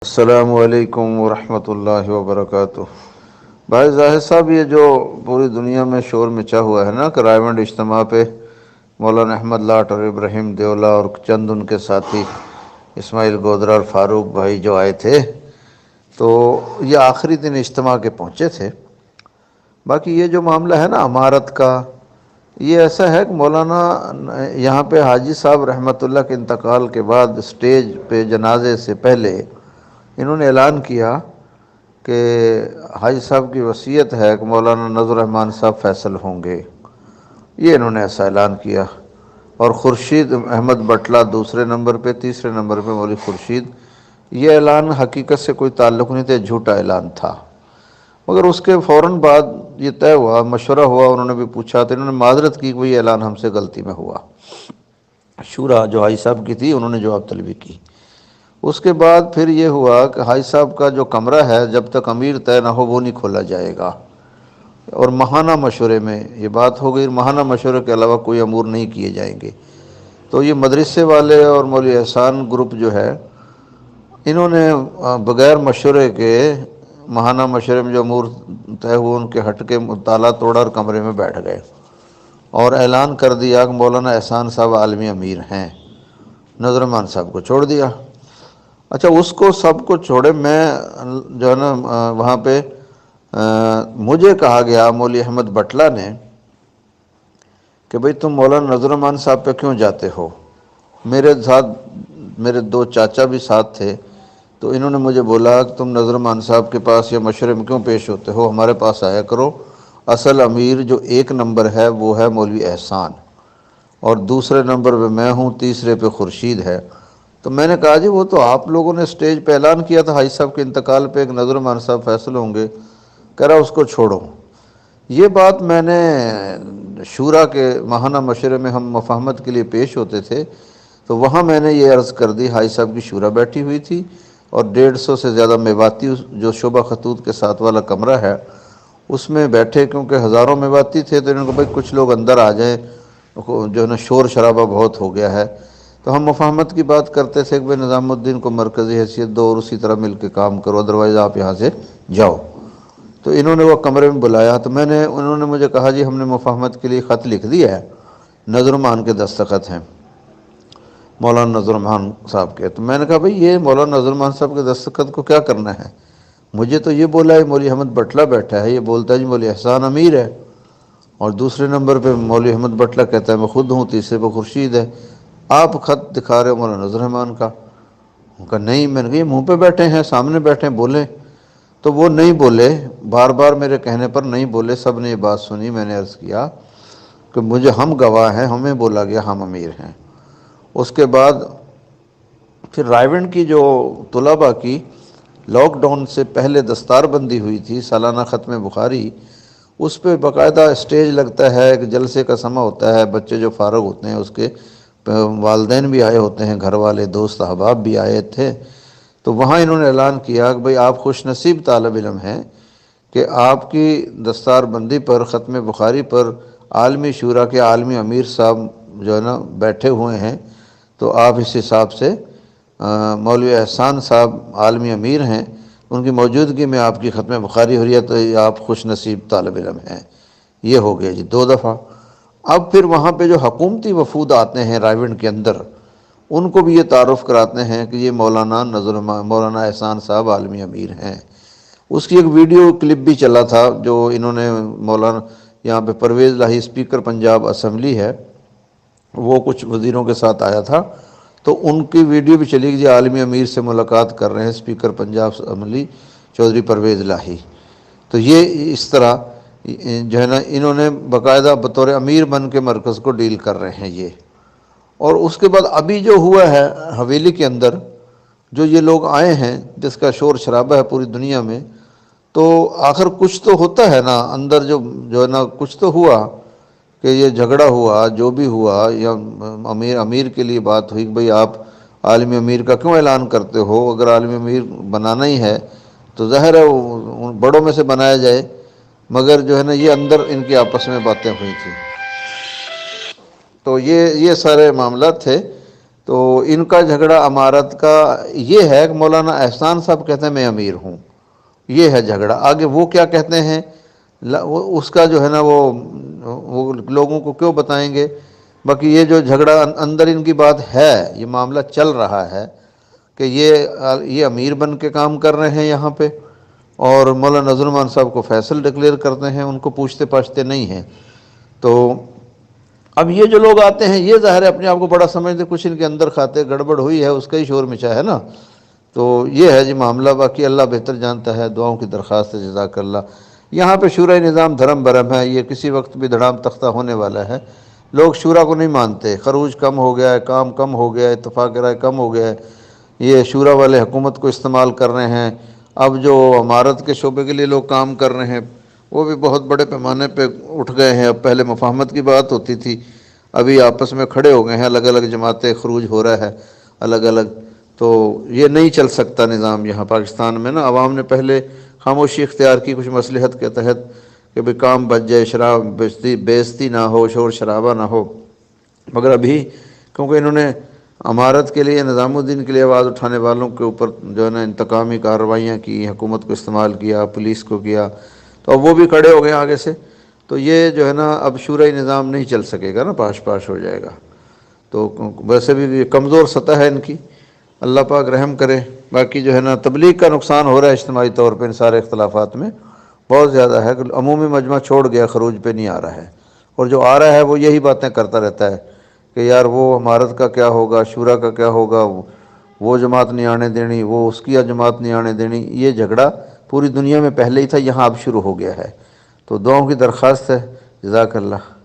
السلام علیکم ورحمۃ اللہ وبرکاتہ۔ بھائی ظاہر صاحب، یہ جو پوری دنیا میں شور مچا ہوا ہے نا کہ رائیونڈ اجتماع پہ مولانا احمد لاٹ اور ابراہیم دیولہ اور چند ان کے ساتھی اسماعیل گودرا اور فاروق بھائی جو آئے تھے، تو یہ آخری دن اجتماع کے پہنچے تھے۔ باقی یہ جو معاملہ ہے نا امارت کا، یہ ایسا ہے کہ مولانا یہاں پہ حاجی صاحب رحمۃ اللہ کے انتقال کے بعد اسٹیج پہ جنازے سے پہلے انہوں نے اعلان کیا کہ حاجی صاحب کی وصیت ہے کہ مولانا نذر الرحمان صاحب فیصل ہوں گے۔ یہ انہوں نے ایسا اعلان کیا، اور خورشید احمد بٹلہ دوسرے نمبر پہ، تیسرے نمبر پہ مولوی خورشید۔ یہ اعلان حقیقت سے کوئی تعلق نہیں تھا، جھوٹا اعلان تھا، مگر اس کے فوراً بعد یہ طے ہوا، مشورہ ہوا، انہوں نے بھی پوچھا تو انہوں نے معذرت کی کہ وہ یہ اعلان ہم سے غلطی میں ہوا۔ شورا جو حاجی صاحب کی تھی انہوں نے جواب طلبی کی۔ اس کے بعد پھر یہ ہوا کہ حاجی صاحب کا جو کمرہ ہے جب تک امیر طے نہ ہو وہ نہیں کھولا جائے گا، اور ماہانہ مشورے میں یہ بات ہو گئی، ماہانہ مشورے کے علاوہ کوئی امور نہیں کیے جائیں گے۔ تو یہ مدرسے والے اور مولوی احسان گروپ جو ہے، انہوں نے بغیر مشورے کے ماہانہ مشورے میں جو امور طے ہوئے ان کے ہٹ کے تالا توڑا اور کمرے میں بیٹھ گئے اور اعلان کر دیا کہ مولانا احسان صاحب عالمی امیر ہیں، نذر الرحمان صاحب کو چھوڑ دیا۔ اچھا، اس کو سب کو چھوڑے، میں جو ہے نا وہاں پہ مجھے کہا گیا مولوی احمد بٹلہ نے کہ بھئی تم مولانا نذر الرحمان صاحب پہ کیوں جاتے ہو؟ میرے ساتھ میرے دو چاچا بھی ساتھ تھے، تو انہوں نے مجھے بولا کہ تم نذر الرحمان صاحب کے پاس یا مشورے میں کیوں پیش ہوتے ہو، ہمارے پاس آیا کرو۔ اصل امیر جو ایک نمبر ہے وہ ہے مولوی احسان، اور دوسرے نمبر پہ میں ہوں، تیسرے پہ خورشید ہے۔ تو میں نے کہا جی وہ تو آپ لوگوں نے اسٹیج پہ اعلان کیا تھا حاجی صاحب کے انتقال پہ ایک نذر الرحمان صاحب فیصل ہوں گے، کہہ رہا اس کو چھوڑو۔ یہ بات میں نے شورا کے ماہانہ مشورے میں ہم مفاہمت کے لیے پیش ہوتے تھے، تو وہاں میں نے یہ عرض کر دی، حاجی صاحب کی شورا بیٹھی ہوئی تھی اور 150 سے زیادہ میواتی جو شعبہ خطوط کے ساتھ والا کمرہ ہے اس میں بیٹھے، کیونکہ ہزاروں میواتی تھے، تو انہوں نے کہا بھائی کچھ لوگ اندر آ جائیں، جو ہے نا شور شرابہ بہت ہو گیا ہے۔ تو ہم مفاہمت کی بات کرتے تھے کہ بھائی نظام الدین کو مرکزی حیثیت دو اور اسی طرح مل کے کام کرو، ادروائز آپ یہاں سے جاؤ۔ تو انہوں نے وہ کمرے میں بلایا، تو انہوں نے مجھے کہا جی ہم نے مفاہمت کے لیے خط لکھ دیا ہے، نذر الرحمان کے دستخط ہیں، مولانا نذر الرحمان صاحب کے۔ تو میں نے کہا بھئی یہ مولانا نذر الرحمان صاحب کے دستخط کو کیا کرنا ہے؟ مجھے تو یہ بولا ہے مولوی احمد بٹلہ بیٹھا ہے، یہ بولتا ہے جی مولوی احسان امیر ہے، اور دوسرے نمبر پہ مولوی احمد بٹلہ کہتا ہے میں خود ہوں، تیسرے پہ خورشید ہے، آپ خط دکھا رہے ہو مولانا نذر الرحمان کا؟ ان کا نہیں، میں نے کہا یہ منہ پہ بیٹھے ہیں، سامنے بیٹھے ہیں، بولیں۔ تو وہ نہیں بولے، بار بار میرے کہنے پر نہیں بولے، سب نے یہ بات سنی۔ میں نے عرض کیا کہ مجھے ہم گواہ ہیں، ہمیں بولا گیا ہم امیر ہیں۔ اس کے بعد پھر رائیونڈ کی جو طلباء کی لاک ڈاؤن سے پہلے دستار بندی ہوئی تھی، سالانہ ختم بخاری، اس پہ باقاعدہ اسٹیج لگتا ہے، ایک جلسے کا سماں ہوتا ہے، بچے جو فارغ ہوتے ہیں اس کے والدین بھی آئے ہوتے ہیں، گھر والے دوست احباب بھی آئے تھے۔ تو وہاں انہوں نے اعلان کیا کہ بھئی آپ خوش نصیب طالب علم ہیں کہ آپ کی دستار بندی پر، ختم بخاری پر عالمی شورا کے عالمی امیر صاحب جو ہے نا بیٹھے ہوئے ہیں، تو آپ اس حساب سے مولوی احسان صاحب عالمی امیر ہیں، ان کی موجودگی میں آپ کی ختم بخاری ہو رہی ہے، تو آپ خوش نصیب طالب علم ہیں۔ یہ ہو گیا جی 2 دفعہ۔ اب پھر وہاں پہ جو حکومتی وفود آتے ہیں رائیونڈ کے اندر، ان کو بھی یہ تعارف کراتے ہیں کہ یہ مولانا احسان صاحب عالمی امیر ہیں۔ اس کی ایک ویڈیو کلپ بھی چلا تھا جو انہوں نے مولانا یہاں پہ پرویز لاہی اسپیکر پنجاب اسمبلی ہے، وہ کچھ وزیروں کے ساتھ آیا تھا، تو ان کی ویڈیو بھی چلی گئی، عالمی امیر سے ملاقات کر رہے ہیں اسپیکر پنجاب اسمبلی چودھری پرویز لاہی۔ تو یہ اس طرح جو ہے نا انہوں نے باقاعدہ بطور امیر بن کے مرکز کو ڈیل کر رہے ہیں یہ۔ اور اس کے بعد ابھی جو ہوا ہے حویلی کے اندر، جو یہ لوگ آئے ہیں جس کا شور شرابہ ہے پوری دنیا میں، تو آخر کچھ تو ہوتا ہے نا اندر، جو ہے نا کچھ تو ہوا کہ یہ جھگڑا ہوا، جو بھی ہوا، یا امیر کے لیے بات ہوئی کہ بھئی آپ عالمی امیر کا کیوں اعلان کرتے ہو؟ اگر عالمی امیر بنانا ہی ہے تو ظاہر ہے وہ بڑوں میں سے بنایا جائے، مگر جو ہے نا یہ اندر ان کی آپس میں باتیں ہوئی تھیں۔ تو یہ سارے معاملات تھے۔ تو ان کا جھگڑا امارت کا یہ ہے کہ مولانا احسان صاحب کہتے ہیں میں امیر ہوں، یہ ہے جھگڑا۔ آگے وہ کیا کہتے ہیں اس کا جو ہے نا وہ لوگوں کو کیوں بتائیں گے۔ باقی یہ جو جھگڑا اندر ان کی بات ہے، یہ معاملہ چل رہا ہے کہ یہ امیر بن کے کام کر رہے ہیں یہاں پہ، اور مولانا نذر الرحمان صاحب کو فیصل ڈکلیئر کرتے ہیں، ان کو پوچھتے پاچھتے نہیں ہیں۔ تو اب یہ جو لوگ آتے ہیں یہ ظاہر ہے اپنے آپ کو بڑا سمجھتے، کچھ ان کے اندر کھاتے گڑبڑ ہوئی ہے، اس کا ہی شور مچا ہے نا۔ تو یہ ہے جی معاملہ، باقی اللہ بہتر جانتا ہے، دعاؤں کی درخواست ہے، جزاک اللہ۔ یہاں پہ شورۂ نظام دھرم برہم ہے، یہ کسی وقت بھی دھڑام تختہ ہونے والا ہے۔ لوگ شورا کو نہیں مانتے، خروج کم ہو گیا ہے، کام کم ہو گیا ہے، اتفاق رائے کم ہو گیا ہے، یہ شورا والے حکومت کو استعمال کر رہے ہیں۔ اب جو عمارت کے شعبے کے لیے لوگ کام کر رہے ہیں وہ بھی بہت بڑے پیمانے پہ اٹھ گئے ہیں۔ اب پہلے مفاہمت کی بات ہوتی تھی، ابھی آپس میں کھڑے ہو گئے ہیں، الگ الگ جماعتیں، خروج ہو رہا ہے الگ الگ۔ تو یہ نہیں چل سکتا نظام یہاں پاکستان میں نا۔ عوام نے پہلے خاموشی اختیار کی کچھ مصلحت کے تحت کہ بھئی کام بچ جائے، شراب بیزتی نہ ہو، شور شرابہ نہ ہو، مگر ابھی کیونکہ انہوں نے امارت کے لیے، نظام الدین کے لیے آواز اٹھانے والوں کے اوپر جو ہے نا انتقامی کارروائیاں کی، حکومت کو استعمال کیا، پولیس کو کیا، تو اب وہ بھی کھڑے ہو گئے آگے سے۔ تو یہ جو ہے نا اب شورئی نظام نہیں چل سکے گا نا، پاش پاش ہو جائے گا۔ تو ویسے بھی یہ کمزور سطح ہے ان کی، اللہ پاک رحم کرے۔ باقی جو ہے نا تبلیغ کا نقصان ہو رہا ہے اجتماعی طور پہ ان سارے اختلافات میں بہت زیادہ ہے کہ عمومی مجمع چھوڑ گیا، خروج پہ نہیں آ رہا ہے، اور جو آ رہا ہے وہ یہی باتیں کرتا رہتا ہے کہ یار وہ عمارت کا کیا ہوگا، شورا کا کیا ہوگا، وہ جماعت نہیں آنے دینی، وہ اس کی جماعت نہیں آنے دینی۔ یہ جھگڑا پوری دنیا میں پہلے ہی تھا، یہاں اب شروع ہو گیا ہے۔ تو دعاؤں کی درخواست ہے، جزاک اللہ۔